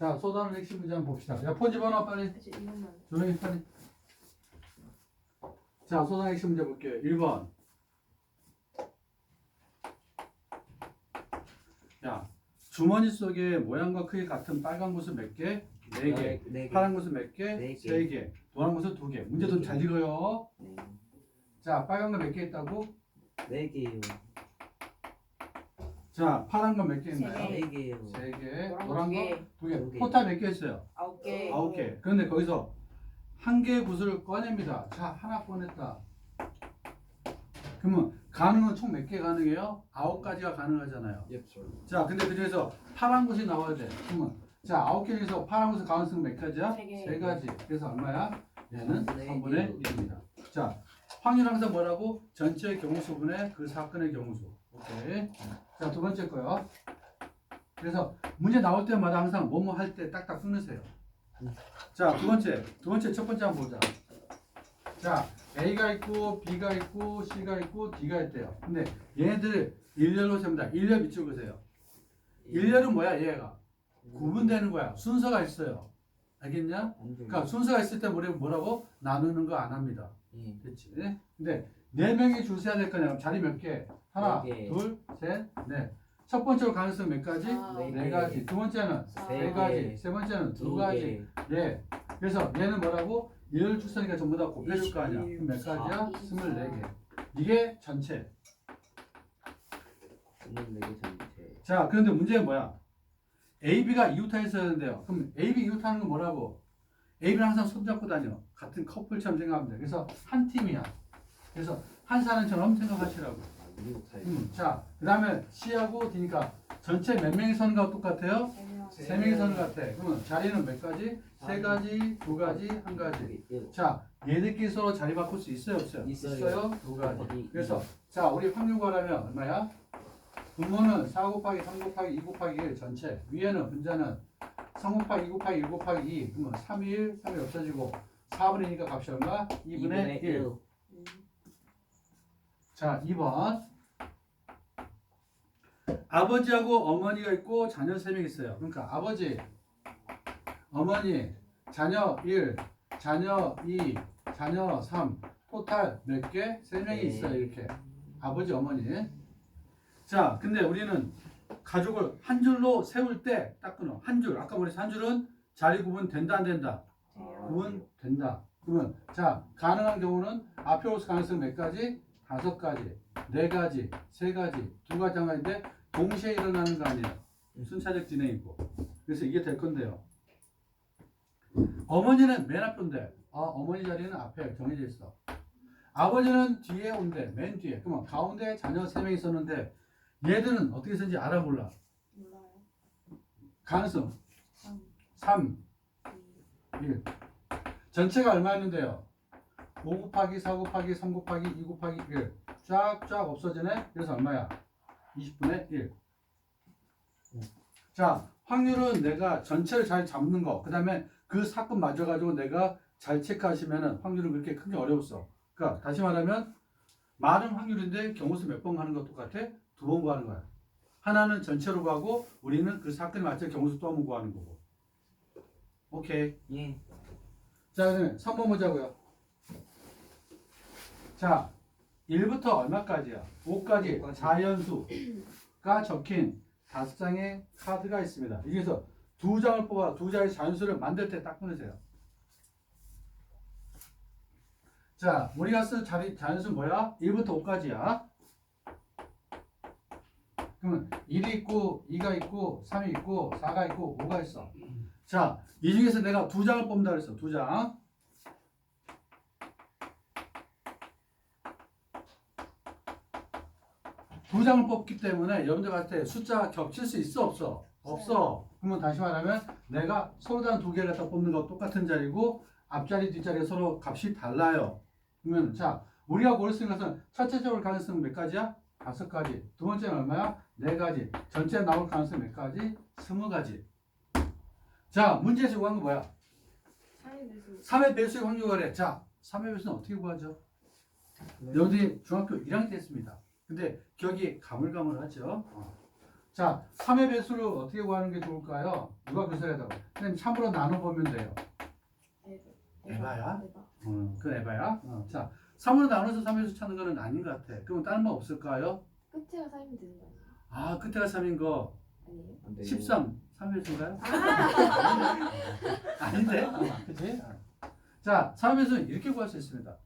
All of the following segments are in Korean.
자, 쏟아내는 핵심 문제 한번 봅시다. 야, 폰 집어넣어 빨리. 조용히 빨리. 자, 쏟아내는 핵심 문제 볼게요. 1번. 야, 주머니 속에 모양과 크기 같은 빨간 것은 몇 개? 4개. 네 개. 파란 것은 몇 개? 네 개. 3개. 노란 것은 2개. 문제 좀 잘 읽어요. 자, 빨간 거 몇 개 있다고? 4개요. 자, 파란 거 몇 개 세 있나요? 개. 4개요. 3개. 노란 거 노란 두 거 개. 2개. 두 개. 포탈 몇 개 있어요? 9개. 9개. 그런데 거기서 한 개의 구슬을 꺼냅니다. 자, 하나 꺼냈다. 그러면 가능은 총 몇 개 가능해요? 9가지가 가능하잖아요. 자, 근데 그 중에서 파란 것이 나와야 돼. 그러면 자, 9개 중에서 파란 것의 가능성은 몇 가지야? 세 개. 3가지. 그래서 얼마야? 얘는 삼분의 3분의 1입니다. 자, 확률 항상 뭐라고? 전체 경우수분의 그 사건의 경우수. 오케이. 자, 두 번째 거요. 그래서 문제 나올 때마다 항상 뭐뭐 할 때 딱딱 끊으세요. 자, 두 번째 첫 번째 한번 보자. 자, A가 있고 B가 있고 C가 있고 D가 있대요. 근데 얘네들 일렬로 셉니다. 일렬 밑줄 그세요. 일렬은 뭐야? 얘가 구분되는 거야. 순서가 있어요. 알겠냐? 그러니까 순서가 있을 때 뭐라고? 나누는 거 안 합니다. 됐지? 근데 네 명이 줄 서야 될 거냐? 자리 몇 개? 하나, 네 개. 둘, 셋, 넷. 첫 번째로 가능성 몇 가지? 네 네 가지. 두 번째는 세 세 가지. 세 번째는 두 가지. 네. 그래서 얘는 뭐라고? 일을 출서니까 전부 다 곱해줄 거 아니야. 그럼 몇 가지야? 24개. 이게 전체. 24개 전체. 자, 그런데 문제는 뭐야? AB가 이웃하에 있어야 되는데요. 그럼 AB 이웃하는 건 뭐라고? AB는 항상 손잡고 다녀. 같은 커플처럼 생각하면 돼. 그래서 한 팀이야. 그래서 한 사람처럼 생각하시라고. 자, 그 다음에 C하고 D니까 전체 몇 명이 서는 거하고 똑같아요? 3명이 서는 것 같아. 그러면 자리는 몇 가지? 3가지, 2가지, 1가지. 자, 얘들끼리 서로 자리 바꿀 수 있어요, 없어요? 있어요. 2가지. 그래서 자, 우리 확률 구하려면 얼마야? 분모는 4 곱하기 3 곱하기 2 곱하기 1 전체. 위에는 분자는 3 곱하기 2 곱하기 1 곱하기 2. 그러면 3이 1, 3이 없어지고 4분의 2니까 값이 얼마? 2분의 1. 자, 2번. 아버지하고 어머니가 있고 자녀 3명 있어요. 그러니까 아버지, 어머니, 자녀 1, 자녀 2, 자녀 3. 토탈 몇 개? 3명이 있어요. 이렇게. 아버지, 어머니. 자, 근데 우리는 가족을 한 줄로 세울 때 딱 끊어. 한 줄. 아까 우리 한 줄은 자리 구분 된다, 안 된다? 구분 된다. 그러면 자, 가능한 경우는 앞에 올 가능성 몇 가지? 5가지, 4가지, 3가지, 2가지, 1가지인데 동시에 일어나는 거 아니에요. 순차적 진행이고. 그래서 이게 될 건데요. 어머니는 맨 앞인데, 어머니 자리는 앞에 정해져 있어. 아버지는 뒤에 온대, 맨 뒤에. 그러면 가운데 자녀 3명 있었는데 얘들은 어떻게 쓰는지 알아 몰라? 몰라요. 가능성 3, 1. 전체가 얼마였는데요? 5 곱하기 4 곱하기 3 곱하기 2 곱하기 1. 쫙쫙 없어지네. 그래서 얼마야? 20분의 1. 자, 확률은 내가 전체를 잘 잡는 거. 그 다음에 그 사건 맞춰가지고 내가 잘 체크하시면 확률은 그렇게 크게 어려웠어. 그러니까 다시 말하면 많은 확률인데 경우수 몇 번 가는 거 똑같아? 2번 구하는 거야. 하나는 전체로 구하고 우리는 그 사건에 맞춰 경우수 또 한 번 구하는 거고. 오케이. 예. 자, 그러면 3번 보자고요. 자, 1부터 얼마까지야? 5까지 자연수가 적힌 5장의 카드가 있습니다. 여기서 2장을 뽑아 2장의 자연수를 만들 때 딱 끊으세요. 자, 우리가 쓴 자연수 뭐야? 1부터 5까지야. 그러면 1이 있고 2가 있고 3이 있고 4가 있고 5가 있어. 자, 이 중에서 내가 2장을 뽑는다 그랬어. 2장. 두 장을 뽑기 때문에 여러분들 봤을 때 숫자가 겹칠 수 있어 없어? 없어. 그러면 다시 말하면 내가 서로 다른 2개를 갖다 뽑는 거 똑같은 자리고 앞자리 뒷자리가 서로 값이 달라요. 그러면 자, 우리가 고를 수 있는 것은 첫째적으로 가능성은 몇 가지야? 5가지. 두 번째는 얼마야? 4가지. 전체 나올 가능성 몇 가지? 20가지. 자, 문제에서 구한 거 뭐야? 3의 배수의 확률 구하래. 자, 3의 배수는 어떻게 구하죠? 여러분들이 중학교 1학년 때 했습니다. 근데 기억이 가물가물하죠. 자, 3의 배수를 어떻게 구하는 게 좋을까요? 누가 그 소리 하다가. 선생님 3으로 나눠보면 돼요. 에바야? 그건 에바야. 자, 3으로 나눠서 3의 배수 찾는 거는 아닌 것 같아. 그럼 다른 방 없을까요? 끝에가 3이면 되는 거 아니에요? 아, 끝에가 3인 거. 아니에요? 안 돼요. 13, 3의 배수인가요? 아닌데? 그치? 자, 3의 배수는 이렇게 구할 수 있습니다.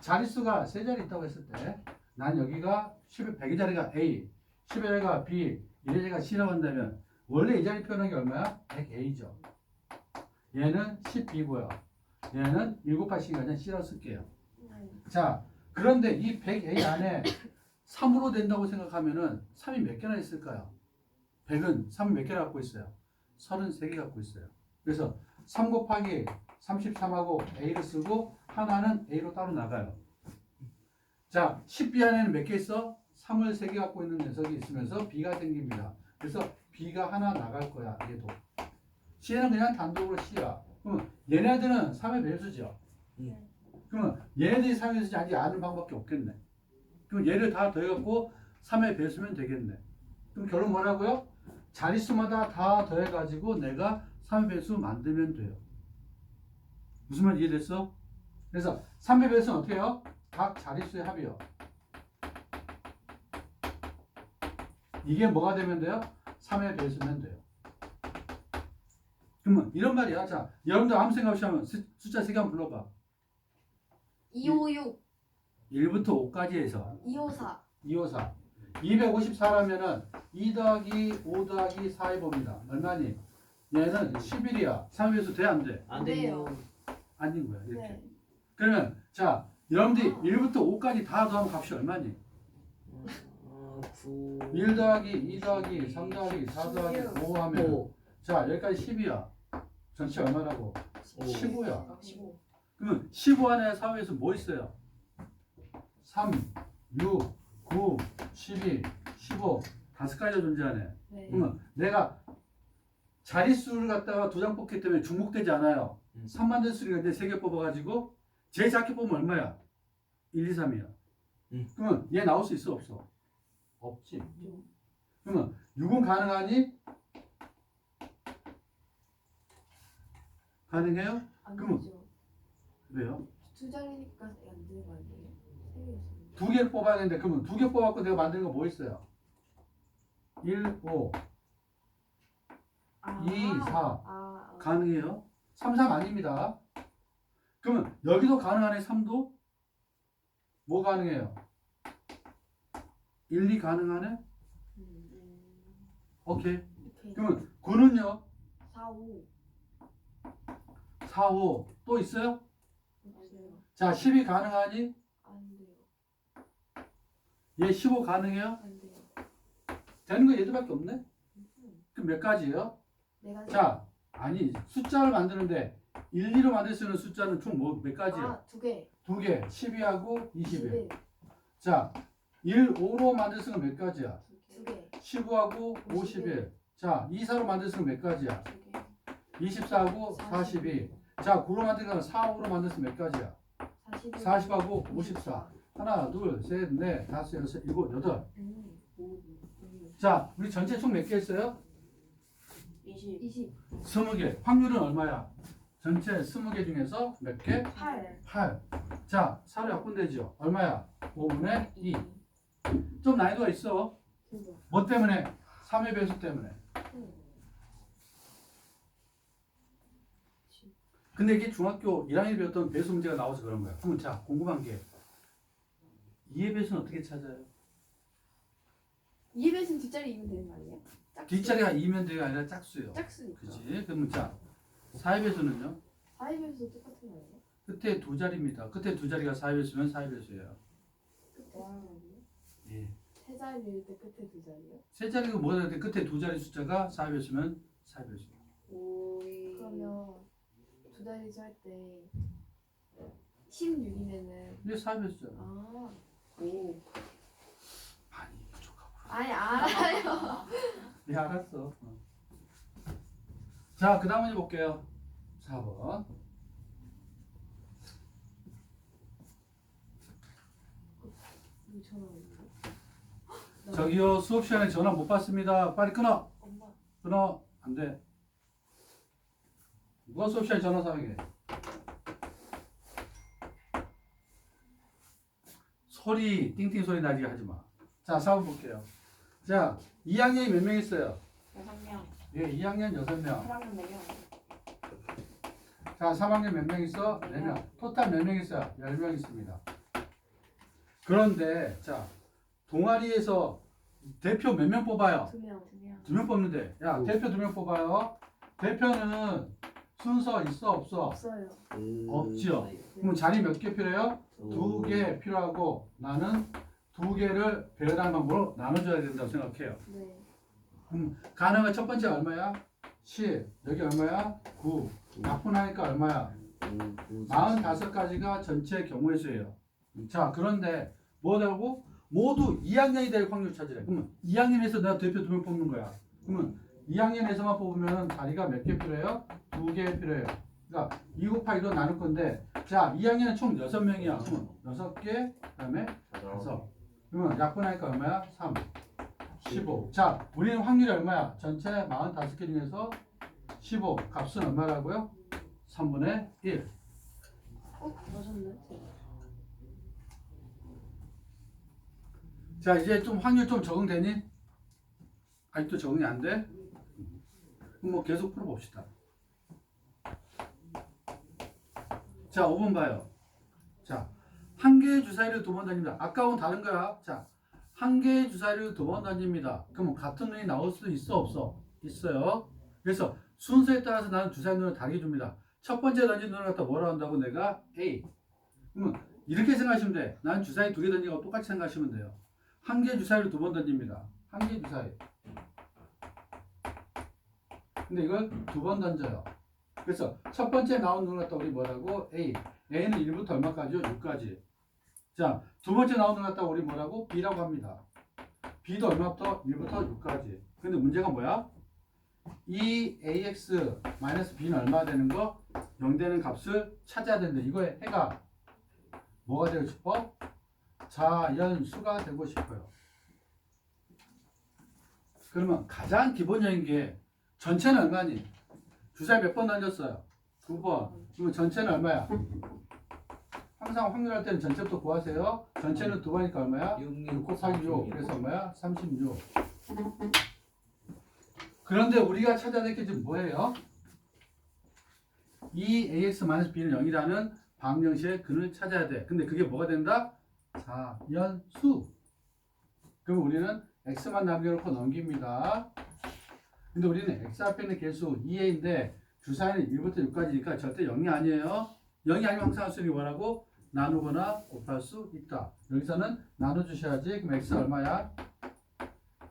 자릿수가 세 자리 있다고 했을 때, 난 여기가 10의 100의 자리가 A, 10의 자리가 B, 1의 자리가 C라고 한다면, 원래 이 자리 표현한 게 얼마야? 100A죠. 얘는 10B고요. 얘는 1 곱하기 C가 아니라 C라고 쓸게요. 자, 그런데 이 100A 안에 3으로 된다고 생각하면은 3이 몇 개나 있을까요? 100은 3이 몇 개나 갖고 있어요? 33개 갖고 있어요. 그래서 3 곱하기 33하고 A를 쓰고 하나는 A로 따로 나가요. 자, 10B 안에는 몇 개 있어? 3을 3개 갖고 있는 녀석이 있으면서 B가 생깁니다. 그래서 B가 하나 나갈 거야, 얘도. C는 그냥 단독으로 C야. 그럼 얘네들은 3의 배수죠. 그러면 얘네들이 3의 배수인지 아직 아는 방법밖에 없겠네. 그럼 얘를 다 더해갖고 3의 배수면 되겠네. 그럼 결론 뭐라고요? 자릿수마다 다 더해가지고 내가 3의 배수 만들면 돼요. 무슨 말 이해됐어? 그래서 3의 배수는 어떻게 해요? 각 자릿수의 합이요. 이게 뭐가 되면 돼요? 3의 배수면 돼요. 그러면 이런 말이야. 자, 여러분들 아무 생각 없이 하면 숫자 3개 한번 불러봐. 256, 1부터 5까지 해서 254. 254. 254라면은 2 더하기 5 더하기 4 해봅니다. 얼마니? 얘는 11이야. 3의 배수 돼? 안 돼? 안 돼요. 아닌 거야. 이렇게. 네. 그러면 자, 여러분들이 1부터 5까지 다 더하면 값이 얼마니? 9 1 더하기 2 더하기 3 더하기 4 더하기 5 하면 5 자, 여기까지 10이야. 전체 얼마라고? 15야. 15. 그러면 15 안에 4에서 뭐 있어요? 3, 6, 9, 12, 15 다섯 가지가 존재하네. 네. 그러면 내가 자릿수를 갖다가 두 장 뽑기 때문에 중복되지 않아요. 3 만들 수 있는데 3개 뽑아가지고 제일 작게 뽑으면 얼마야? 1, 2, 3이야. 그러면 얘 나올 수 있어 없어? 없지. 그러면 6은 가능하니? 가능해요? 안 그럼- 되죠. 왜요? 두 장이니까 안 되는 거 아니에요? 세 개였으면. 2개 뽑아야 되는데 그러면 2개 뽑았고 내가 만드는 거 뭐 있어요? 1, 5 아, 2, 4 아, 가능해요? 3, 3 아닙니다. 그러면 여기도 가능하네. 3도 뭐 가능해요? 1, 2 가능하네? 오케이. 오케이. 그러면 9는요? 4, 5. 4, 5 또 있어요? 없어요. 자, 10이 가능하니? 안 돼요. 얘 15 가능해요? 안 돼요. 되는 거 얘들밖에 없네? 그럼 몇 가지예요? 내가 자, 아니 숫자를 만드는데 1, 2로 만들 수 있는 숫자는 총 뭐 몇 가지예요? 아, 두 개. 2개, 12하고 21. 21. 자, 1, 5로 만들 수 있는 몇 가지야? 두 개. 15하고 51. 자, 2, 4로 만들 수 있는 몇 가지야? 두 개. 24하고 42. 자, 9로 만들 거는 4, 5로 만들 수 있는 몇 가지야? 41. 40하고 54. 하나, 둘, 셋, 넷, 다섯, 여섯, 일곱, 여덟. 자, 우리 전체 총 몇 개 했어요? 20. 20개. 확률은 얼마야? 전체 20개 중에서 몇 개? 8. 8. 자, 4로 약분되죠? 얼마야? 5분의 2. 좀 난이도가 있어. 뭐 때문에? 3의 배수 때문에. 근데 이게 중학교 1학년에 배웠던 배수 문제가 나와서 그런 거야. 그러면 자, 궁금한 게 2의 배수는 어떻게 찾아요? 2배수는 뒷자리 2면 되는 거 아니에요? 뒷자리가 2면 돼가 아니라 짝수예요. 짝수니까. 그치? 그러면 자, 4의 배수는요? 4배수 똑같은 거 아니에요? 끝에 두 자리입니다. 끝에 두 자리가 4의 배수면 4의 배수예요. 끝에 두 자리요? 예. 세 자리일 때 끝에 두 자리요? 세 자리가 뭐가 될 때 끝에 두 자리 숫자가 4의 배수면 4의 배수. 그러면 두 자리수 할 때 16이면은 이게 4의 배수잖아. 아, 오. 많이 부족하고. 아니 알아요. 네, 알았어. 자, 그 다음 문제 볼게요. 4번. 뭐 전화 오는데? 저기요, 수업 시간에 전화 못 받습니다. 빨리 끊어. 엄마. 끊어. 안 돼. 누가 수업 시간에 전화 사용해? 소리, 띵띵 소리 나게 하지 마. 자, 4번 볼게요. 자, 2학년이 몇 명 있어요? 6명. 예, 2학년 6명. 3학년 4명. 자, 3학년 몇 명 있어? 4명. 토탈 몇 명 있어요? 10명 있습니다. 그런데, 자, 동아리에서 대표 몇 명 뽑아요? 2명. 2명 뽑는데, 야, 대표 2명 뽑아요. 대표는 순서 있어, 없어? 없어요. 없죠. 그럼 자리 몇 개 필요해요? 2개 필요하고, 나는 2개를 배열하는 방법으로 나눠줘야 된다고 생각해요. 네. 가능한 첫 번째 얼마야? 10. 여기 얼마야? 9. 약분하니까 얼마야? 45가지가 전체 경우의 수예요. 자, 그런데 뭐라고? 모두 2학년이 될 확률 찾으래. 그러면 2학년에서 내가 대표 2명 뽑는 거야. 그러면 2학년에서만 뽑으면 자리가 몇 개 필요해요? 2개 필요해요. 그러니까 2 곱하기 2로 나눌 건데, 자, 2학년은 총 6명이야. 그러면 6개, 그 다음에 5. 그러면 약분하니까 얼마야? 3. 15. 자, 우리는 확률이 얼마야? 전체 45개 중에서 15. 값은 얼마라고요? 3분의 1. 맞았네. 자, 이제 좀 확률 좀 적응되니? 아직도 적응이 안 돼? 그럼 뭐 계속 풀어봅시다. 자, 5번 봐요. 자, 한 개의 주사위를 2번 던집니다. 아까하고는 다른 거야. 자, 한 개의 주사위를 2번 던집니다. 그러면 같은 눈이 나올 수도 있어, 없어? 있어요. 그래서 순서에 따라서 나는 주사위 눈을 다르게 줍니다. 첫 번째 던진 눈을 갖다 뭐라 한다고? 내가 A. 그러면 이렇게 생각하시면 돼. 난 주사위 2개 던지고 똑같이 생각하시면 돼요. 한 개의 주사위를 2번 던집니다. 한 개의 주사위. 근데 이걸 2번 던져요. 그래서 첫 번째 나온 눈을 갖다 우리 뭐라고? A. A는 1부터 얼마까지요? 6까지. 자, 두 번째 나온 눈을 갖다 우리 뭐라고? B라고 합니다. B도 얼마부터? 1부터 6까지. 근데 문제가 뭐야? 이 AX-B는 얼마 되는 거? 0 되는 값을 찾아야 되는데 이거의 해가 뭐가 되고 싶어? 자연수가 되고 싶어요. 그러면 가장 기본적인 게 전체는 얼마니? 주사위 몇 번 던졌어요? 2번. 그러면 전체는 얼마야? 항상 확률할 때는 전체부터 구하세요. 전체는 2번이니까 얼마야? 6 곱하기 6. 그래서 얼마야? 36. 그런데 우리가 찾아야 될 게 지금 뭐예요? 이 AX-B는 0이라는 방정식의 근을 찾아야 돼. 근데 그게 뭐가 된다? 자연수. 그럼 우리는 X만 남겨놓고 넘깁니다. 근데 우리는 X 앞에 있는 개수 2A인데 주사위는 1부터 6까지니까 절대 0이 아니에요. 0이 아니면 항상 수능이 뭐라고? 나누거나 곱할 수 있다. 여기서는 나눠주셔야지. 그럼 X는 얼마야?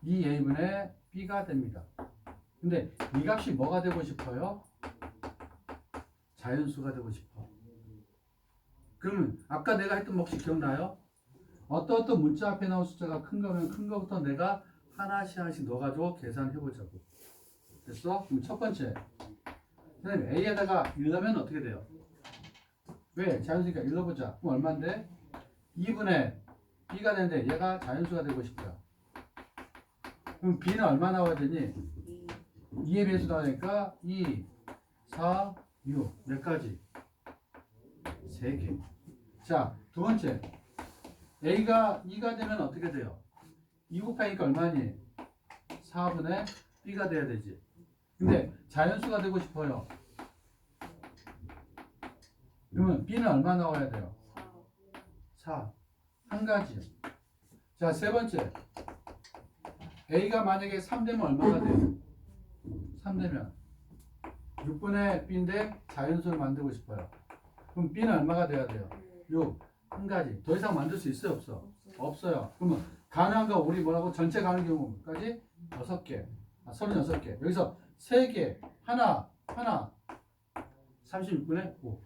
2A분의 B가 됩니다. 근데 이 값이 뭐가 되고 싶어요? 자연수가 되고 싶어. 그러면 아까 내가 했던 거 혹시 기억나요? 어떤 문자 앞에 나온 숫자가 큰 거면 큰 거부터 내가 하나씩 하나씩 넣어가지고 계산해보자고. 됐어? 그럼 첫 번째. 선생님 A에다가 1 넣으면 어떻게 돼요? 왜? 자연수니까 1 넣어보자. 그럼 얼마인데? 2분의 B가 되는데 얘가 자연수가 되고 싶어요. 그럼 B는 얼마 나와야 되니? 2의 배수 나오니까 2, 4, 6. 몇 가지? 3개. 자, 두 번째. A가 2가 되면 어떻게 돼요? 2 곱하니까 얼마니? 4분의 B가 돼야 되지. 근데 자연수가 되고 싶어요. 그러면 B는 얼마 나와야 돼요? 4. 한 가지. 자, 세 번째. A가 만약에 3 되면 얼마가 돼요? 3 되면 6분의 B인데 자연수를 만들고 싶어요. 그럼 B는 얼마가 돼야 돼요? 6. 한 가지. 더 이상 만들 수 있어요? 없어? 없어요. 그러면 가능한 거 우리 뭐라고? 전체 가능 경우까지 6개. 36개. 여기서 3개. 하나. 36분의 5.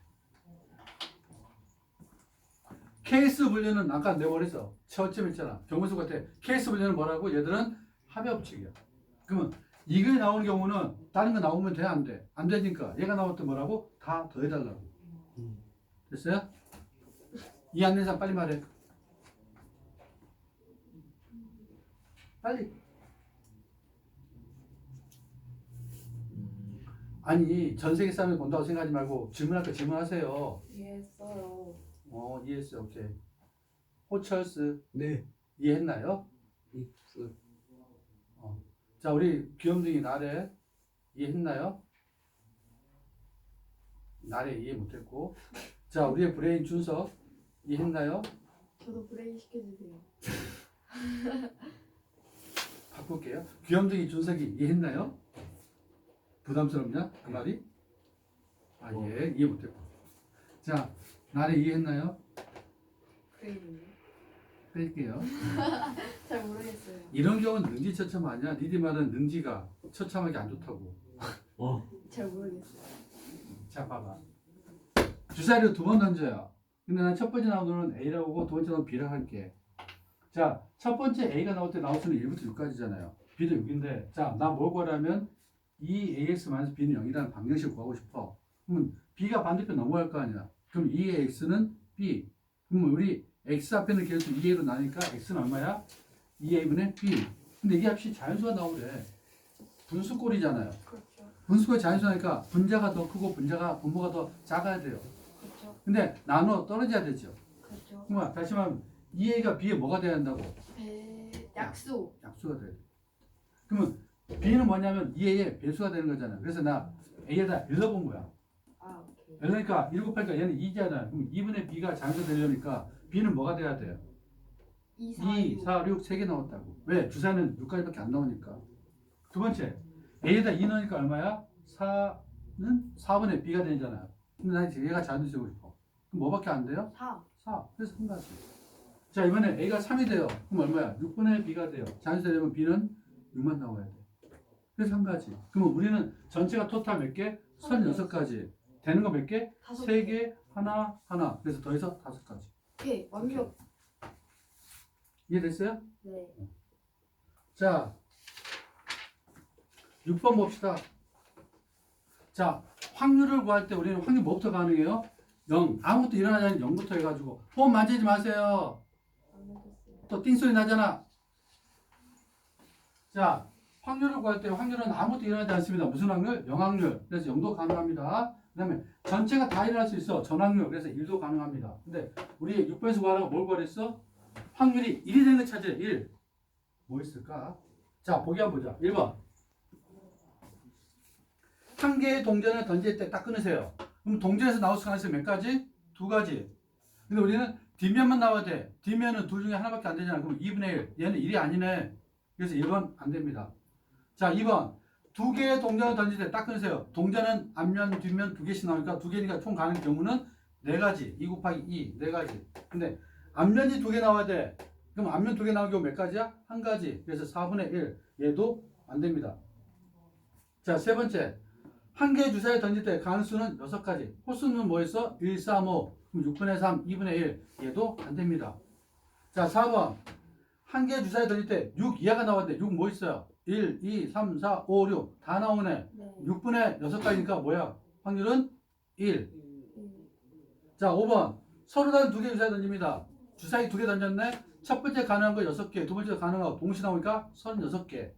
케이스 분류는 아까 내버렸어. 처음 있잖아. 경우수 같아. 케이스 분류는 뭐라고? 얘들은 합의법칙이야. 그러면 이게 나오는 경우는 다른 거 나오면 돼? 안 돼? 안 되니까 얘가 나올 때 뭐라고? 다 더해달라고. 됐어요? 이해 안 되는 사람 빨리 말해. 빨리. 아니 전 세계 사람을 본다고 생각하지 말고 질문할 거 질문하세요. 이해했어요. 이해했어요. 오케이. 호철스 네. 이해했나요? 입술. 자 우리 귀염둥이 나래 이해했나요? 나래 이해 못했고. 자 우리의 브레인 준석 이해했나요? 저도 브레인 시켜주세요. 바꿀게요. 귀염둥이 준석이 이해했나요? 부담스럽냐? 그 말이? 예, 이해 못했고. 자, 나래 이해했나요? 브레인이요? 뺄게요. 잘 모르겠어요. 이런 경우는 능지처참 아니야. 니들 말은 능지가 처참하게 안 좋다고. 잘 모르겠어요. 자, 봐봐. 주사위를 두 번 던져요. 근데 난 첫 번째 나오는 건 A라고 하고 두 번째 나오는 B라고 할게. 자, 첫 번째 A가 나올 때 나올 수는 1부터 6까지잖아요. B도 6인데, 자, 나 뭘 구하라면 2AX-B는 0이라는 방정식을 구하고 싶어. 그러면 B가 반대편 넘어갈 거 아니야. 그럼 2AX는 B. 그러면 우리 X 앞에는 계속 2A로 나니까 X는 얼마야? 2A분의 B. 근데 이게 합이 자연수가 나오래. 분수꼴이잖아요. 그렇죠. 분수꼴이 자연수니까 분자가 더 크고 분모가 더 작아야 돼요. 그렇죠. 근데 나눠 떨어져야 되죠. 그렇죠. 그러면 다시 말하면 2A가 B에 뭐가 돼야 한다고? 약수. 약수가 돼야 돼. 그러면 B는 뭐냐면 2A의 배수가 되는 거잖아요. 그래서 나 A에다 일러본 거야. 아, 오케이. 그러니까 1 곱하니까 얘는 2잖아요. 그럼 2분의 B가 자연수 되려니까 B는 뭐가 돼야 돼요? 2, 2, 4, 6, 3개 나왔다고. 왜? 주사는 6까지밖에 안 나오니까. 두 번째, A에다 2 넣으니까 얼마야? 4는 4분의 B가 되잖아요. 근데 난 얘가 자연수 되고 싶어. 그럼 뭐밖에 안 돼요? 4. 4. 그래서 한 가지. 자, 이번에 A가 3이 돼요. 그럼 얼마야? 6분의 B가 돼요. 자연수 되려면 B는 6만 나와야 돼. 그래서 한 가지. 그러면 우리는 전체가 토탈 몇 개? 36가지. 되는 거 몇 개? 3개, 하나, 하나. 그래서 더해서 5가지. 오케이. 완벽. 이해됐어요? 네. 자, 6번 봅시다. 자, 확률을 구할 때 우리는 확률 뭐부터 가능해요? 0. 아무것도 일어나지 않는 0부터 해가지고 폼 만지지 마세요. 안 해줬어요. 또 띵소리 나잖아. 자, 확률을 구할 때 확률은 아무것도 일어나지 않습니다. 무슨 확률? 0확률. 그래서 0도 가능합니다. 그 다음에 전체가 다 일어날 수 있어. 전확률. 그래서 1도 가능합니다. 근데 우리 6번에서 구하라고 뭘 구하랬어? 확률이 1이 되는 거 찾으래. 1. 뭐 있을까? 자, 보기 한번 보자. 1번. 한 개의 동전을 던질 때 딱 끊으세요. 그럼 동전에서 나올 수 가능성이 몇 가지? 2가지. 근데 우리는 뒷면만 나와야 돼. 뒷면은 둘 중에 하나밖에 안 되잖아. 그럼 2분의 1. 얘는 1이 아니네. 그래서 1번 안 됩니다. 자, 2번. 두 개의 동전을 던질 때 딱 끊으세요. 동전은 앞면, 뒷면 두 개씩 나오니까 두 개니까 총 가는 경우는 4가지. 2 곱하기 2. 4가지. 근데 앞면이 두 개 나와야 돼. 그럼 앞면 두 개 나오는 경우 몇 가지야? 한 가지. 그래서 4분의 1. 얘도 안 됩니다. 자, 세 번째. 한 개의 주사위를 던질 때 가능수는 6가지. 호수는 뭐였어? 1, 3, 5. 그럼 6분의 3, 2분의 1. 얘도 안 됩니다. 자, 4번. 한 개의 주사위를 던질 때 6 이하가 나왔는데 6 뭐 있어요? 1, 2, 3, 4, 5, 6. 다 나오네. 네. 6분의 6가지니까 뭐야? 확률은 1. 음. 자, 5번. 서로 다른 두 개의 주사위 던집니다. 주사위 두 개 던졌네? 첫 번째 가능한 거 6개, 두 번째 가능한 거 동시에 나오니까 36개.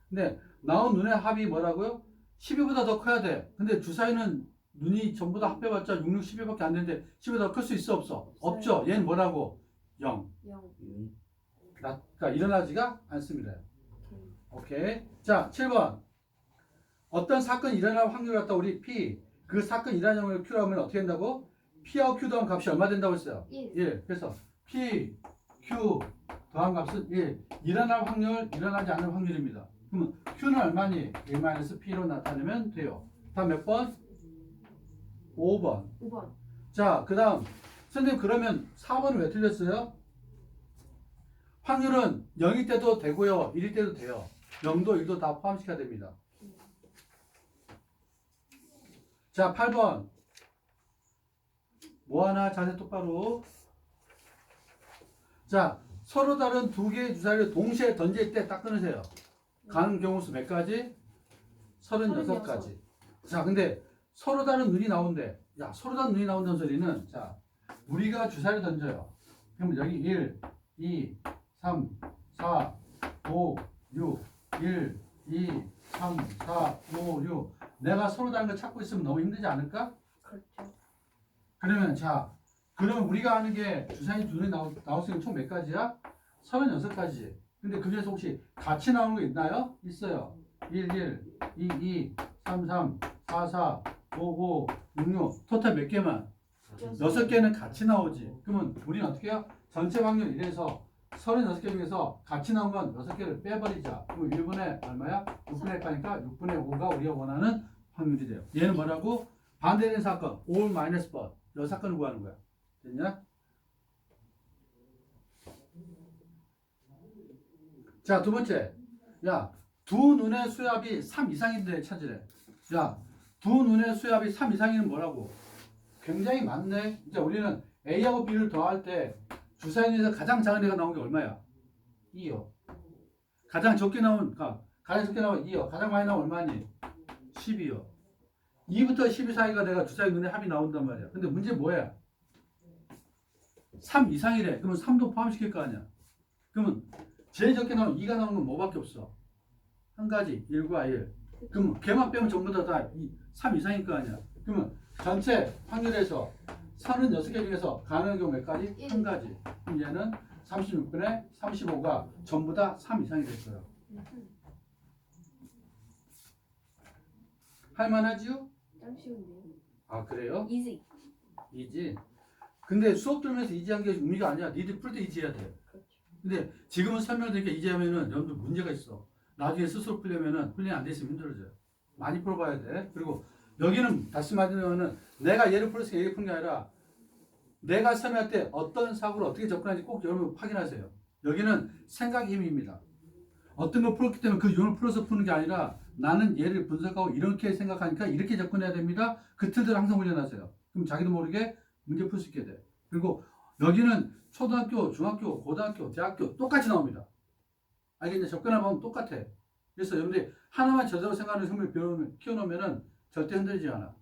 근데 나온 눈의 합이 뭐라고요? 12보다 더 커야 돼. 근데 주사위는 눈이 전부 다 합해봤자 6, 6, 12밖에 안 되는데 10보다 더 클 수 있어 없어? 없죠. 얘는 뭐라고? 0. 0. 그러니까 일어나지가 않습니다. 오케이. 오케이. 자, 7번. 어떤 사건이 일어날 확률을 갖다 우리 P, 그 사건이 일어나는 걸 Q라고 하면 어떻게 된다고? P하고 Q 더한 값이 얼마 된다고 했어요? 1. 1. 그래서 P, Q 더한 값은 1. 일어날 확률, 일어나지 않는 확률입니다. 그러면 Q는 얼마니? 1-P로 나타내면 돼요. 다음 몇 번? 5번. 5번. 자, 그 다음. 선생님, 그러면 4번은 왜 틀렸어요? 확률은 0일 때도 되고요. 1일 때도 돼요. 0도 1도 다 포함시켜야 됩니다. 자, 8번. 뭐하나 자세 똑바로. 자, 서로 다른 두 개의 주사위를 동시에 던질 때 딱 끊으세요. 가는 경우수 몇 가지? 36가지. 자, 근데 서로 다른 눈이 나온대. 야, 서로 다른 눈이 나온다는 소리는, 자, 우리가 주사위를 던져요. 그러면 여기 1, 2, 3, 4, 5, 6, 1, 2, 3, 4, 5, 6. 내가 서로 다른 거 찾고 있으면 너무 힘들지 않을까? 그렇죠. 그러면 자, 그러면 우리가 아는 게 주사위 눈에 나올 수 있는 총 몇 가지야? 36가지. 근데 그 중에서 혹시 같이 나오는 거 있나요? 있어요. 1, 1, 2, 2, 3, 3, 4, 4, 5, 5, 6, 6. 토탈 몇 개만? 6개는 같이 나오지. 그러면 우리는 어떻게 해요? 전체 확률 1에서 36개 중에서 같이 나온 건 6개를 빼버리자. 그럼 1분의 얼마야? 6분의 1가니까 6분의 5가 우리가 원하는 확률이 돼요. 얘는 뭐라고? 반대된 사건, all minus but. 이 사건을 구하는 거야. 됐냐? 자, 두 번째. 야, 두 눈의 수압이 3 이상인데 찾으래. 야, 두 눈의 수압이 3 이상이면 뭐라고? 굉장히 많네. 이제 우리는 A하고 B를 더할 때 주사위 중에서 가장 작은 애가 나온 게 얼마야? 2요. 가장 적게 나온, 가장 적게 나온 2요. 가장 많이 나온 얼마니? 10이요. 2부터 12 사이가 내가 주사위 눈에 합이 나온단 말이야. 근데 문제 뭐야? 3 이상이래. 그러면 3도 포함시킬 거 아니야. 그러면 제일 적게 나온 2가 나오는 건 뭐밖에 없어? 한 가지, 1과 1. 그럼 걔만 빼면 전부 다 3 이상일 거 아니야. 그러면 전체 확률에서 36개 중에서 가능한 경우 몇 가지? 한 가지. 그럼 얘는 36분의 35가 전부 다 3 이상이 됐어요. 할만하지요? 짱 쉬운데요. 아, 그래요? 이지. 이지. 근데 수업 들으면서 이지한 게 의미가 아니야. 니들 풀 때 이지해야 돼. 그렇죠. 근데 지금은 설명드리니까 이지하면은 여러분들 문제가 있어. 나중에 스스로 풀려면은 훈련이 안 돼 있으면 힘들어져요. 많이 풀어봐야 돼. 그리고 여기는 다시 말하면은 내가 얘를 풀어서 얘를 푸는 게 아니라 내가 설명할 때 어떤 사고를 어떻게 접근하는지 꼭 여러분 확인하세요. 여기는 생각의 힘입니다. 어떤 걸 풀었기 때문에 그 유형을 풀어서 푸는 게 아니라 나는 얘를 분석하고 이렇게 생각하니까 이렇게 접근해야 됩니다. 그 틀들을 항상 훈련하세요. 그럼 자기도 모르게 문제 풀 수 있게 돼. 그리고 여기는 초등학교, 중학교, 고등학교, 대학교 똑같이 나옵니다. 알겠냐? 접근하면 보면 똑같아. 그래서 여러분들이 하나만 제대로 생각하는 성격을 키워놓으면 절대 흔들리지 않아.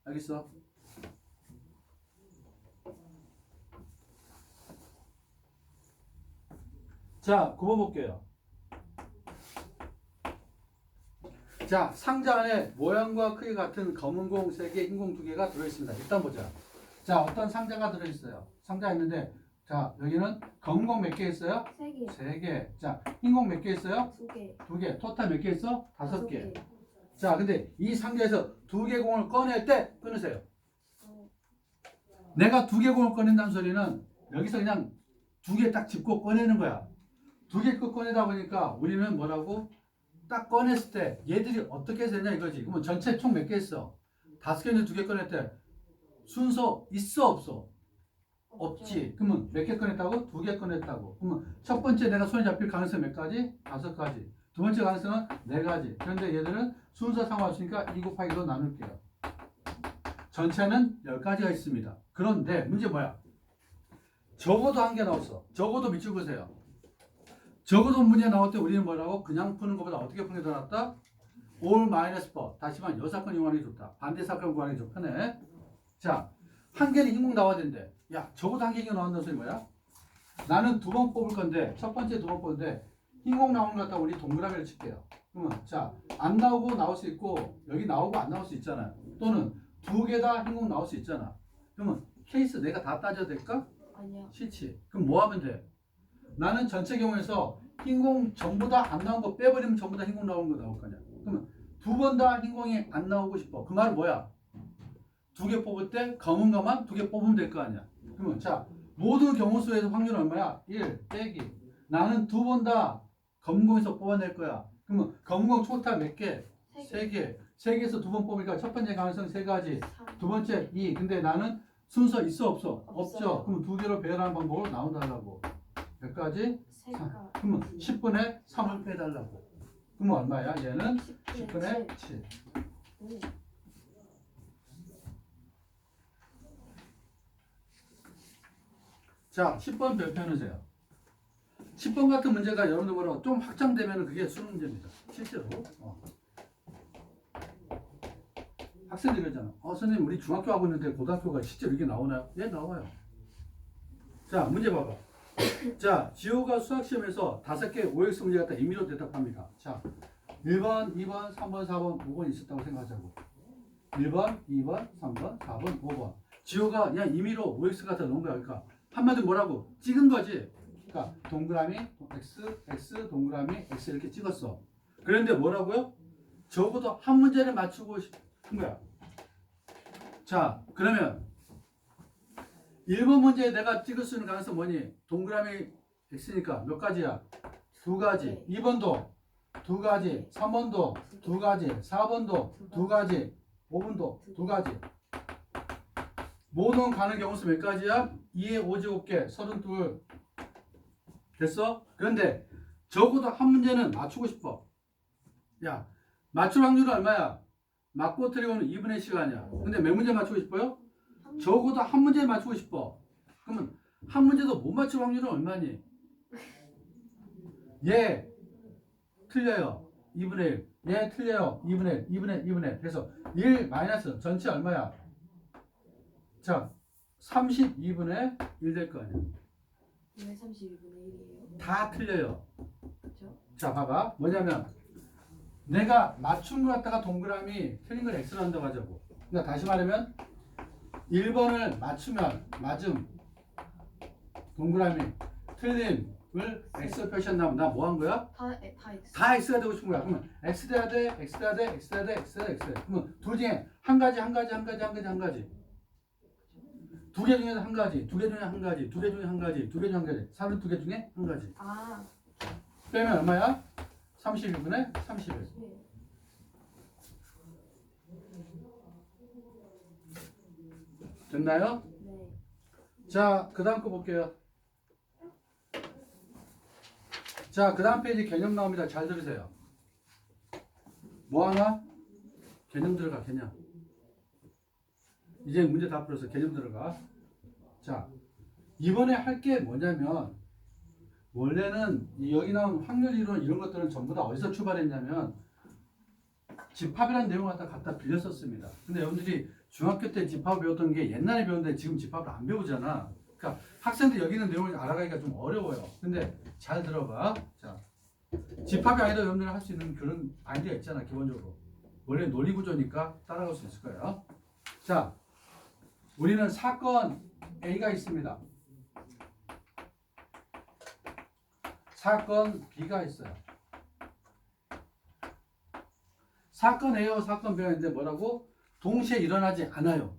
알겠어? 자, 굽어볼게요. 자, 상자 안에 모양과 크기 같은 검은 공 3개, 흰 공 2개가 들어있습니다. 일단 보자. 자, 어떤 상자가 들어있어요. 상자 있는데, 자, 여기는 검은 공 몇 개 있어요? 3개. 3개. 자, 흰 공 몇 개 있어요? 2개. 2개. 토탈 몇 개 있어? 5개. 5개. 자, 근데 이 상자에서 2개 공을 꺼낼 때 끊으세요. 내가 2개 공을 꺼낸다는 소리는 여기서 그냥 2개 딱 짚고 꺼내는 거야. 2개 꺼내다 보니까 우리는 뭐라고? 딱 꺼냈을 때 얘들이 어떻게 되냐 이거지. 그러면 전체 총 몇 개 있어? 5개는 2개 꺼낼 때 순서 있어 없어? 없지. 그러면 몇 개 꺼냈다고? 2개 꺼냈다고. 그러면 첫 번째 내가 손에 잡힐 가능성이 몇 가지? 5가지. 두 번째 가능성은 4가지. 그런데 얘들은 순서 상관없으니까 2 곱하기 2로 나눌게요. 전체는 10가지가 있습니다. 그런데 문제 뭐야? 적어도 한 개 나왔어. 적어도 밑줄 보세요. 적어도 문제 나올 때 우리는 뭐라고? 그냥 푸는 것보다 어떻게 푸는 게 더 낫다? all minus but. 다시 말해, 요 사건 이용하는 게 좋다. 반대 사건 구하는 게 좋다네. 자, 한 개는 흰공 나와야 되는데, 야, 적어도 한 개가 나온다는 소리 뭐야? 나는 2번 뽑을 건데, 첫 번째 2번 뽑는데, 흰공 나오는 것 같다 우리 동그라미를 칠게요. 그러면, 자, 안 나오고 나올 수 있고, 여기 나오고 안 나올 수 있잖아요. 또는 2개 다 흰공 나올 수 있잖아. 그러면, 케이스 내가 다 따져야 될까? 아니요. 싫지. 그럼 뭐 하면 돼? 나는 전체 경우에서 흰공 전부 다 안 나온 거 빼버리면 전부 다 흰공 나오는 거 나올 거냐. 그러면 2번 다 흰공이 안 나오고 싶어. 그 말은 뭐야? 2개 뽑을 때 검은 것만 2개 뽑으면 될 거 아니야. 그러면 자, 모든 경우 수에서 확률은 얼마야? 1 빼기. 나는 2번 다 검은 공에서 뽑아낼 거야. 그러면 검은 공 토탈 몇 개? 3개. 3개에서 2번 뽑으니까 첫 번째 가능성 3가지. 3. 두 번째 2. 근데 나는 순서 있어 없어? 없어요. 없죠. 그럼 2개로 배열하는 방법으로 나온다고. 몇 가지? 3가. 그러면 10분의 3을 빼달라고. 그러면 얼마야? 얘는 10분의 7. 자, 10번 별표해주세요. 10번 같은 문제가 여러분들 보러 좀 확장되면 그게 수능 문제입니다. 실제로. 학생들이 그러잖아. 선생님, 우리 중학교 하고 있는데 고등학교가 실제로 이게 나오나요? 예, 나와요. 자, 문제 봐봐. 자, 지호가 수학시험에서 5개 OX 문제 갖다 임의로 대답합니다. 자, 1번, 2번, 3번, 4번, 5번 있었다고 생각하자고. 1번, 2번, 3번, 4번, 5번. 지호가 그냥 임의로 OX 갖다 놓은 거야. 그러니까 한마디로 뭐라고? 찍은 거지. 그러니까 동그라미 X, X, 동그라미 X 이렇게 찍었어. 그런데 뭐라고요? 적어도 한 문제를 맞추고 싶은 거야. 자, 그러면 1번 문제에 내가 찍을 수 있는 가능성 뭐니? 동그라미 X니까 몇 가지야? 두 가지. 2번도 두 가지. 3번도 두 가지. 4번도 두 가지. 5번도 두 가지. 모든 가능 경우수 몇 가지야? 2의 5제곱계 32. 됐어? 그런데 적어도 한 문제는 맞추고 싶어. 야, 맞출 확률은 얼마야? 맞고 틀리고는 2분의 시간이야. 근데 몇 문제 맞추고 싶어요? 적어도 한 문제 맞추고 싶어. 그러면 한 문제도 못 맞출 확률은 얼마니? 얘 틀려요. 2분의 1. 얘 틀려요. 2분의 1. 2분의 1. 2분의 1. 그래서 1 마이너스 전체 얼마야? 자, 32분의 1 될 거 아니야. 왜 32분의 1이에요? 다 틀려요. 그죠? 자, 봐봐. 뭐냐면 내가 맞춘 거 갖다가 동그라미 틀린 걸 X로 한다고 하자고. 그러니까 다시 말하면 1번을 맞추면 맞음 동그라미 틀림을 X로 표시한다면 나 뭐 한 거야? 다 X. 다 X가 되고 싶은 거야. 그러면 X 돼야 돼, X 돼야 돼, X 돼야 돼, X 돼야 돼, X 돼야 돼. 그러면 둘 중에 한 가지, 한 가지, 한 가지, 한 가지, 한 가지. 두 개 중에서 한 가지, 두 개 중에 한 가지, 두 개 중에 한 가지, 두 개 중에 한 가지. 32개 중에 한 가지. 아, 빼면 얼마야? 32분의 31. 네. 됐나요? 네. 자, 그 다음 거 볼게요. 자, 그 다음 페이지 개념 나옵니다. 잘 들으세요. 뭐 하나? 개념 들어가, 개념. 이제 문제 다 풀어서 개념 들어가. 자, 이번에 할 게 뭐냐면, 원래는 여기 나온 확률 이론 이런 것들은 전부 다 어디서 출발했냐면, 집합이라는 내용을 갖다 빌렸었습니다. 근데 여러분들이 중학교 때 집합을 배웠던 게 옛날에 배웠는데 지금 집합을 안 배우잖아. 그러니까 학생들 여기 있는 내용을 알아가기가 좀 어려워요. 근데 잘 들어봐. 자, 집합이 아니라 여러분들이 할 수 있는 그런 아이디어가 있잖아, 기본적으로. 원래 논리 구조니까 따라갈 수 있을 거예요. 자, 우리는 사건 A가 있습니다. 사건 B가 있어요. 사건 A와 사건 B가 있는데 뭐라고? 동시에 일어나지 않아요.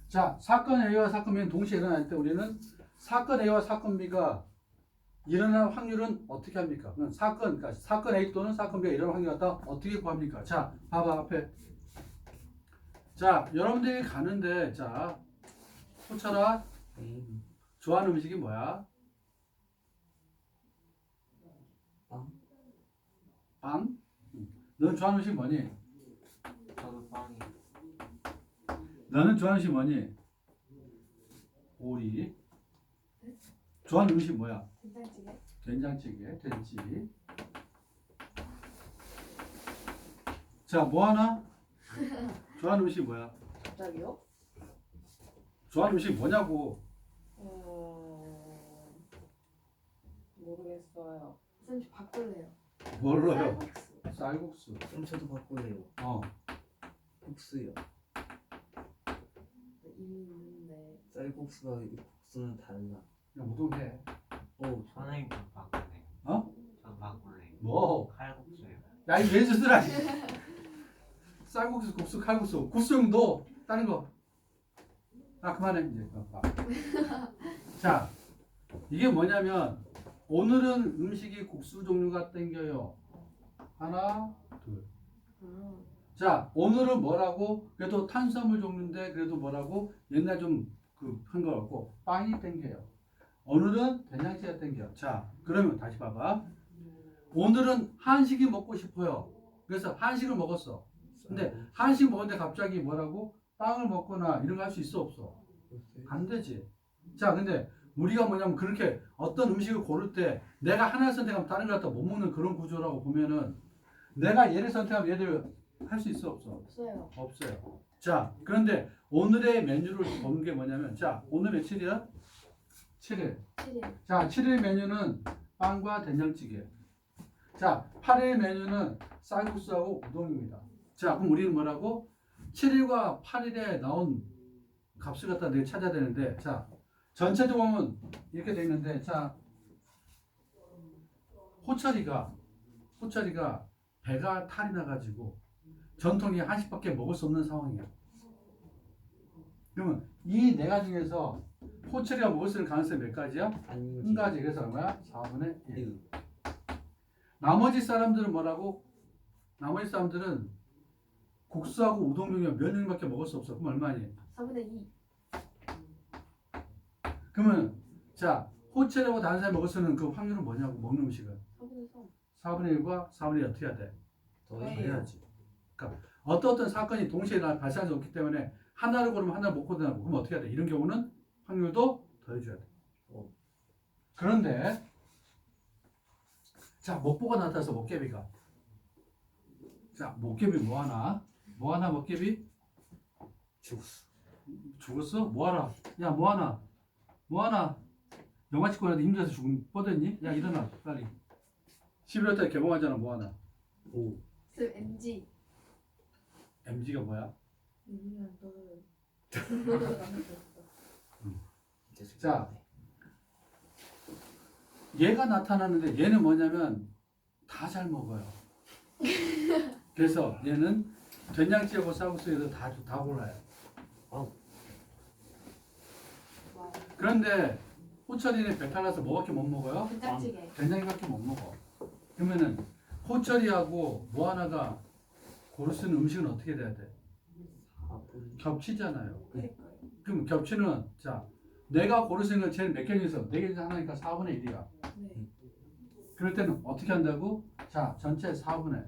자, 사건 A와 사건 B는 동시에 일어날 때 우리는 사건 A와 사건 B가 일어날 확률은 어떻게 합니까? 그러니까 사건 A 또는 사건 B가 일어날 확률을 갖다 어떻게 구합니까? 자, 봐봐 앞에. 자, 여러분들이 가는데 자, 호철아 좋아하는 음식이 뭐야? 빵? 빵? 넌 좋아하는 음식 뭐니? 저도 빵이. 너는 좋아하는 음식 뭐니? 오리. 좋아하는 음식 뭐야? 된장찌개. 된장찌개, 된찌. 자, 뭐 하나? 좋아하는 음식 뭐야? 갑자기요? 좋아하는 음식 뭐냐고. 모르겠어요. 선생님 바꿀래요. 뭘로요? 쌀국수. 쌀국수. 그럼 저도 바꿀래요. 어. 국수요. 이미 있는데. 쌀국수가 국수는 달라. 야, 우동해. 오, 선생님 좀 바꾸네. 어? 전 바꿀래. 뭐? 칼국수요. 야, 이 외주들아. 쌀국수, 국수, 칼국수. 국수용도 다른 거. 아, 그만해 이제. 자, 이게 뭐냐면 오늘은 음식이 국수 종류가 땡겨요. 하나, 둘. 자, 오늘은 뭐라고? 그래도 탄수화물 종류인데 그래도 뭐라고? 옛날 좀 그 한 거 같고 빵이 땡겨요. 오늘은 된장찌개가 땡겨. 자, 그러면 다시 봐봐. 오늘은 한식이 먹고 싶어요. 그래서 한식을 먹었어. 근데 한식 먹었는데 갑자기 뭐라고? 빵을 먹거나 이런 거 할 수 있어 없어? 안 되지. 자, 근데 우리가 뭐냐면 그렇게 어떤 음식을 고를 때 내가 하나를 선택하면 다른 걸 갖다 못 먹는 그런 구조라고 보면은 내가 얘를 선택하면 얘들 할 수 있어 없어? 없어요. 없어요. 자, 그런데 오늘의 메뉴를 보는 게 뭐냐면, 자, 오늘 며칠이야? 7일. 7일. 자, 7일 메뉴는 빵과 된장찌개. 자, 8일 메뉴는 쌀국수하고 우동입니다. 자, 그럼 우리는 뭐라고? 7일과 8일에 나온 값을 갖다 내가 찾아야 되는데, 자, 전체적으로 보면 이렇게 돼 있는데, 자, 호철이가 배가 탈이 나가지고 전통이 한식밖에 먹을 수 없는 상황이야. 그러면 이 네 가지 중에서 호철이가 먹을 수 있는 가능성이 몇 가지야? 아니지. 한 가지. 그래서 얼마야? 4분의 1. 1. 나머지 사람들은 뭐라고? 나머지 사람들은 국수하고 우동 종류 면 종류밖에 먹을 수 없어. 그럼 얼마니? 4분의 2. 그러면 자, 호철하고 다른 사람이 먹을 수 있는 그 확률은 뭐냐고, 먹는 음식은 4분의 3. 4분의 1과 4분의 1 어떻게 해야 돼? 더해요. 해야지. 그러니까 어떤 사건이 동시에 발생할 수 없기 때문에 하나를 고르면 하나를 못 고르고, 그럼 어떻게 해야 돼? 이런 경우는 확률도 더해줘야 돼. 어. 그런데 자, 목보가 나타나서 목개비가, 자, 목개비 뭐하나? 뭐하나 목개비? 죽었어? 뭐하라? 야, 뭐하나? 영화 찍고 나서 힘들어서 뻗었니? 야, 일어나 빨리. 11월 달에 개봉하잖아. 뭐하나? 오. 쌤 MG. MG가 뭐야? 누구랑 떠요. 자, 얘가 나타나는데 얘는 뭐냐면 다 잘 먹어요. 그래서 얘는 된장찌개하고 쌀국수에서 다 골라요. 아우. 그런데 호철이는 배탈 나서 뭐밖에 못 먹어요? 된장찌개. 된장밖에 못 먹어. 그러면은 호철이하고 뭐 하나가 고를 수 있는 음식은 어떻게 돼야 돼? 4분. 겹치잖아요. 그러니까요. 그럼 겹치는, 자, 내가 고를 수 있는 건 제일 몇 개 중에서 4개 중에서 하나니까 4분의 1이야. 네. 그럴 때는 어떻게 한다고? 자, 전체 4분의.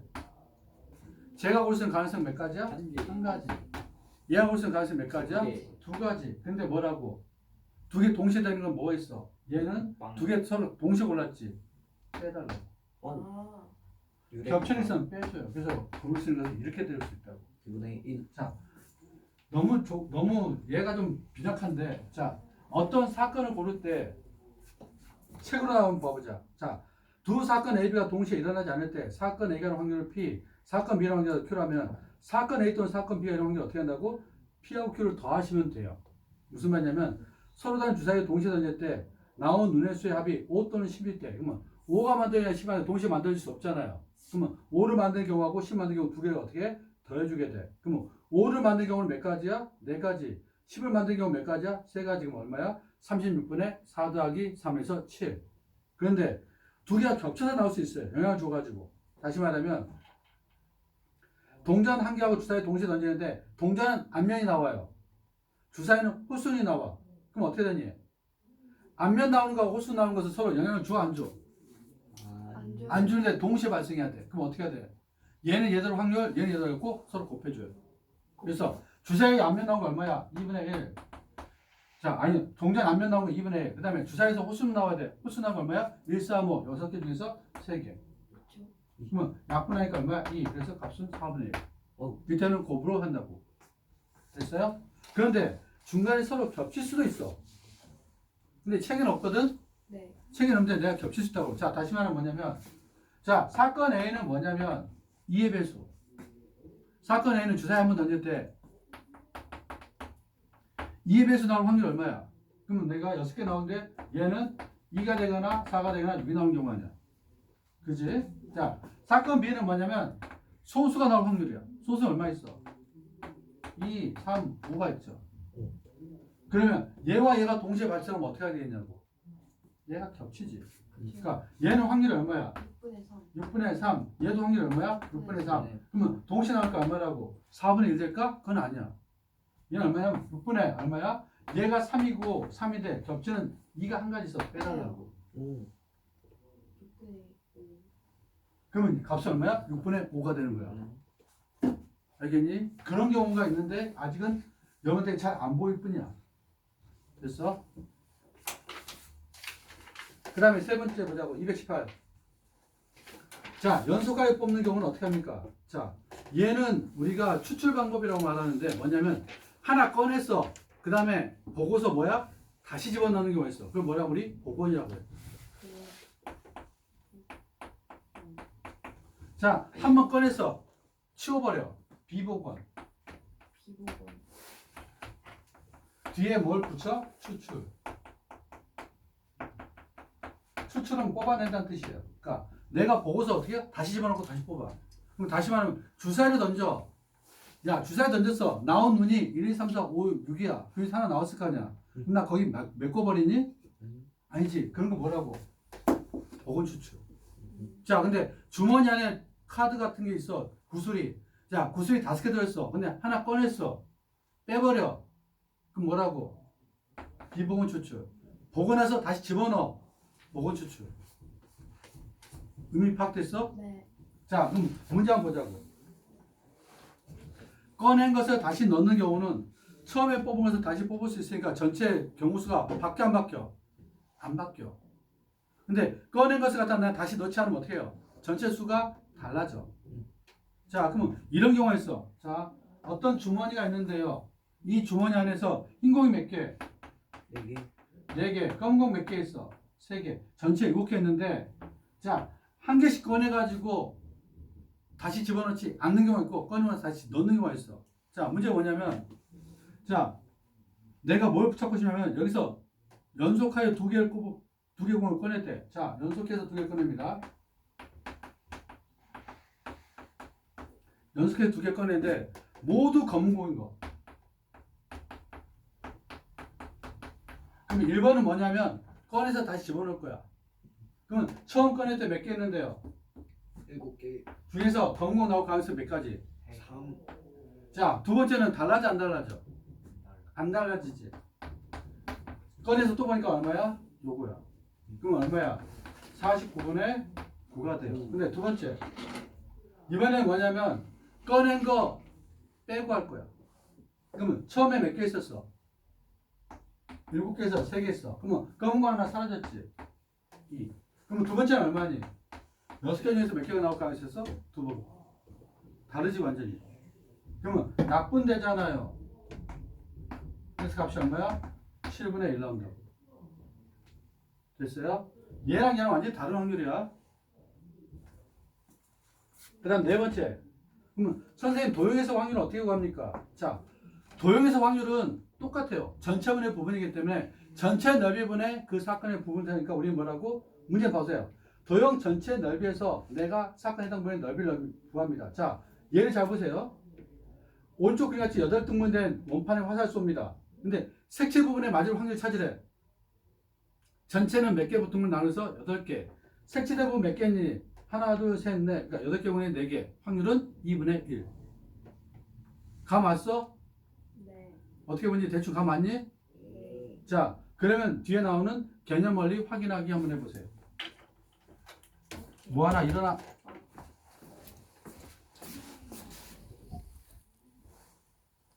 제가 고를 수 있는 가능성 몇 가지야? 한 가지. 얘가 고를 수 있는 가능성 몇 가지야? 두 가지. 근데 뭐라고? 두 개 동시에 되는 건 뭐가 있어? 얘는 두 개 서로 동시에 골랐지. 빼달라고. 아. 겹치는 있으면 빼줘요. 그래서 고를 수 있는 것은 이렇게 될 수 있다고. 2분의 1. 자, 너무 얘가 좀 빈약한데, 자, 어떤 사건을 고를 때 책으로 한번 봐보자. 자, 두 사건 A, B가 동시에 일어나지 않을 때 사건 A가 확률을 P, 사건 B라는 확률을 Q라면 사건 A 또는 사건 B가 이런 확률을 어떻게 한다고? P하고 Q를 더하시면 돼요. 무슨 말이냐면 서로 다른 주사위를 동시에 던질 때 나온 눈의 수의 합이 5 또는 10일 때, 그러면 5가 만들어야 10이 만들어 동시에 만들어질 수 없잖아요. 그러면 5를 만드는 경우하고 10 만드는 경우 두 개를 어떻게 더해주게 돼. 그러면 5를 만드는 경우는 몇 가지야? 4가지. 10을 만드는 경우 몇 가지야? 3가지. 그럼 얼마야? 36분의 4 더하기 3에서 7. 그런데 두 개가 겹쳐서 나올 수 있어요. 영향을 줘가지고. 다시 말하면 동전 한 개하고 주사위 동시에 던지는데 동전은 앞면이 나와요. 주사위는 호순이 나와. 그럼 어떻게 되니? 앞면 나오는 거하고 호순 나오는 것은 서로 영향을 줘, 안 줘? 안 줘요. 안 주는데 동시에 발생해야 돼. 그럼 어떻게 해야 돼? 얘는 얘대로 확률, 얘는 얘대로 꼭 서로 곱해줘요. 그래서 주사위 앞면 나온 거 얼마야? 2분의 1. 자, 아니, 동전 앞면 나온 거 2분의 1. 그 다음에 주사위에서 호수는 나와야 돼. 호수 나온 거 얼마야? 1, 4, 5. 6개 중에서 3개. 그렇죠. 그러면 약분하니까 얼마야? 2. 그래서 값은 4분의 1. 어. 밑에는 곱으로 한다고. 됐어요? 그런데 중간에 서로 겹칠 수도 있어. 근데 책에는 없거든? 네. 책에는 없는데 내가 겹칠 수 있다고. 자, 다시 말하면 뭐냐면, 자, 사건 A는 뭐냐면 2의 배수. 사건 A는 주사위 한번 던질 때 2의 배수 나올 확률 얼마야? 그러면 내가 6개 나오는데 얘는 2가 되거나 4가 되거나 6이 나오는 경우 아니야. 그지? 자, 사건 B는 뭐냐면 소수가 나올 확률이야. 소수는 얼마 있어? 2, 3, 5가 있죠. 그러면 얘와 얘가 동시에 발생하면 어떻게 하게 되냐고. 얘가 겹치지. 그러니까 얘는 확률이 얼마야? 6분의 3. 6분의 3. 얘도 확률이 얼마야? 6분의 3. 그러면 동시에 나올까 얼마라고? 4분의 1 될까? 그건 아니야. 얘는 얼마냐면 6분의 얼마야? 얘가 3이고 3이 돼. 겹치는 2가 한 가지 있어. 빼달라고. 오. 6분의 5. 그러면 값은 얼마야? 6분의 5가 되는 거야. 알겠니? 그런 경우가 있는데 아직은 여러분들이 잘 안 보일 뿐이야. 됐어? 그 다음에 세 번째 보자고. 218. 자, 연속하게 뽑는 경우는 어떻게 합니까? 자, 얘는 우리가 추출 방법이라고 말하는데 뭐냐면 하나 꺼냈어. 그 다음에 보고서 뭐야? 다시 집어넣는 경우가 있어. 그걸 뭐라고 우리? 복원이라고 해. 자, 한 번 꺼냈어. 치워버려. 비복원. 비보건. 뒤에 뭘 붙여? 추출. 추출은 뽑아낸다는 뜻이에요. 그러니까 내가 보고서 어떻게 해? 다시 집어넣고 다시 뽑아. 그럼 다시 말하면 주사위를 던져. 야, 주사위 던졌어. 나온 눈이 1, 2, 3, 4, 5, 6이야. 그래서 하나 나왔을 거 아니야. 그럼 나 거기 메꿔버리니? 아니지. 그런 거 뭐라고? 복원 추출. 자, 근데 주머니 안에 카드 같은 게 있어. 구슬이. 자, 구슬이 5개 들어있어. 근데 하나 꺼냈어. 빼버려. 그럼 뭐라고? 비복원 추출. 보고 나서 다시 집어넣어. 복원 추출. 의미 파악됐어? 네. 자, 그럼 문제 한번 보자고. 꺼낸 것을 다시 넣는 경우는 처음에 뽑은 것을 다시 뽑을 수 있으니까 전체 경우수가 바뀌어 안 바뀌어? 안 바뀌어. 근데 꺼낸 것을 갖다 나 다시 넣지 않으면 어떻게 해요? 전체 수가 달라져. 자, 그러면 이런 경우가 있어. 자, 어떤 주머니가 있는데요. 이 주머니 안에서 흰 공이 몇 개? 4개. 4개. 검은 공 몇 개 있어? 3개. 전체 7개 있는데, 자, 한 개씩 꺼내가지고 다시 집어넣지 않는 경우가 있고, 꺼내면서 다시 넣는 경우가 있어. 자, 문제가 뭐냐면, 자, 내가 뭘 찾고 싶냐면, 여기서 연속하여 2개 공을 꺼냈대. 자, 연속해서 2개 꺼냅니다. 연속해서 2개 꺼냈는데, 모두 검은 공인 거. 그럼 1번은 뭐냐면, 꺼내서 다시 집어넣을 거야. 그러면 처음 꺼낼 때 몇 개 있는데요? 7개. 중에서 검은 공 나올 가능성이 몇 가지? 3. 자, 두 번째는 달라져 안 달라져? 안 달라지지. 꺼내서 또 보니까 얼마야? 요거야. 그럼 얼마야? 49분의 9가 돼요. 근데 두 번째. 이번엔 뭐냐면 꺼낸 거 빼고 할 거야. 그러면 처음에 몇 개 있었어? 7개에서 3개 있어. 그러면 검은 거 하나 사라졌지? 2. 그럼 두 번째는 얼마니? 6개 중에서 몇 개가 나올 가능성이 있었어? 2번. 다르지 완전히. 그러면 약분되잖아요. 그래서 값이 얼마야? 7분의 1 나온다고. 됐어요? 얘랑 얘랑 완전히 다른 확률이야. 그 다음 네 번째. 그러면 선생님 도형에서 확률은 어떻게 구합니까? 자, 도형에서 확률은 똑같아요. 전체분의 부분이기 때문에 전체 넓이분의 그 사건의 부분 되니까 우리는 뭐라고? 문제 보세요. 도형 전체 넓이에서 내가 사건에 해당 부분의 넓이를 구합니다. 자, 얘를 잘 보세요. 오른쪽 그림같이 8등분 된 원판의 화살표입니다. 근데 색칠 부분의 맞을 확률 찾으래. 전체는 몇 개 붙은 걸 나눠서 8개. 색칠된 부분 몇 개니? 하나, 둘, 셋, 넷. 그러니까 8개 분의 4개. 확률은 2분의 1. 감 왔어? 네. 어떻게 보니 대충 감 왔니? 자, 그러면 뒤에 나오는 개념 원리 확인하기 한번 해보세요. 뭐 하나 일어나.